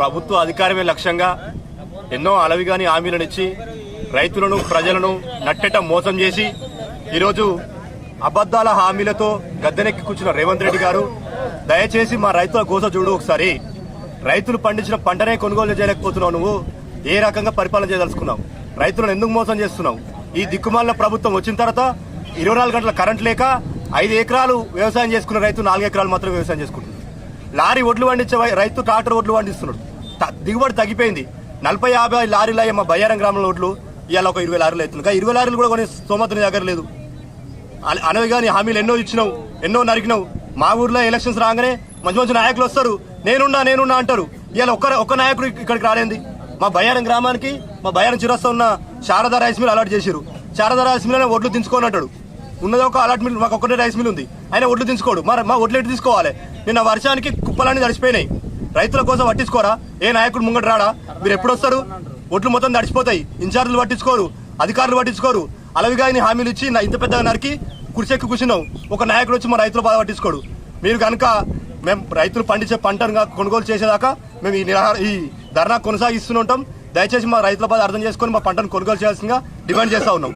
ప్రభుత్వ అధికారమే లక్ష్యంగా ఎన్నో అలవిగాని హామీలను ఇచ్చి రైతులను ప్రజలను నట్టెట మోసం చేసి ఈరోజు అబద్దాల హామీలతో గద్దెనెక్కి కూర్చున్న రేవంత్ రెడ్డి గారు దయచేసి మా రైతుల గోస చూడు ఒకసారి. రైతులు పండించిన పంటనే కొనుగోలు చేయలేకపోతున్నావు, నువ్వు ఏ రకంగా పరిపాలన చేయదలుచుకున్నావు? రైతులను ఎందుకు మోసం చేస్తున్నావు? ఈ దిక్కుమాలిన ప్రభుత్వం వచ్చిన తర్వాత 24 గంటల కరెంట్ లేక 5 ఎకరాలు వ్యవసాయం చేసుకున్న రైతు 4 ఎకరాలు మాత్రం వ్యవసాయం చేసుకుంటున్నాడు. లారీ ఒడ్లు పండించే రైతు ట్రాక్టర్ ఒడ్లు పండిస్తున్నాడు. దిగుబడి తగ్గిపోయింది. 40-50 లారీలు అయ్యే మా బయ్యారం గ్రామంలో ఒడ్లు ఇవాళ ఒక 20 లారీలు అవుతుంది. 20 లారీలు కూడా కొన్ని స్తోమతని దగ్గర లేదు. అనేవి కానీ హామీలు ఎన్నో ఇచ్చినావు, ఎన్నో నరికినావు. మా ఊర్లో ఎలక్షన్స్ రాగానే మంచి మంచి నాయకులు వస్తారు, నేనున్నా అంటారు. ఇవాళ ఒక్క నాయకుడు ఇక్కడికి రాలేంది. మా బయ్యారం గ్రామానికి మా బయ్యారం చిరస్తా ఉన్న శారదా రైస్ మిల్ అలాట్ చేశారు. శారదా రైస్ మిల్ ఒడ్లు దించుకోని అంటాడు. ఉన్నది ఒక అలాట్ మిల్, మాకు ఒక్కటే రైస్ మిల్ ఉంది, ఆయన ఒడ్లు తీసుకోడు. మా ఒడ్లు ఎటు తీసుకోవాలి? నిన్న వర్షానికి కుప్పలన్నీ తడిచిపోయినాయి. రైతుల కోసం పట్టించుకోరా? ఏ నాయకుడు ముంగట రాడా? మీరు ఎప్పుడు వస్తారు? ఒడ్లు మొత్తం తడిచిపోతాయి. ఇన్ఛార్జీలు పట్టించుకోరు, అధికారులు పట్టించుకోరు. అలవిగా హామీలు ఇచ్చి ఇంత పెద్దగా నరికి కుర్చెక్కి కూర్చున్నావు. ఒక నాయకుడు వచ్చి మా రైతుల బాధ పట్టించుకోడు. మీరు కనుక మేము రైతులు పండించే పంటను కొనుగోలు చేసేదాకా మేము ఈ ధర్నా కొనసాగిస్తూనే ఉంటాం. దయచేసి మా రైతుల బాధ అర్థం చేసుకొని మా పంటను కొనుగోలు చేయాల్సిందిగా డిమాండ్ చేస్తా ఉన్నాం.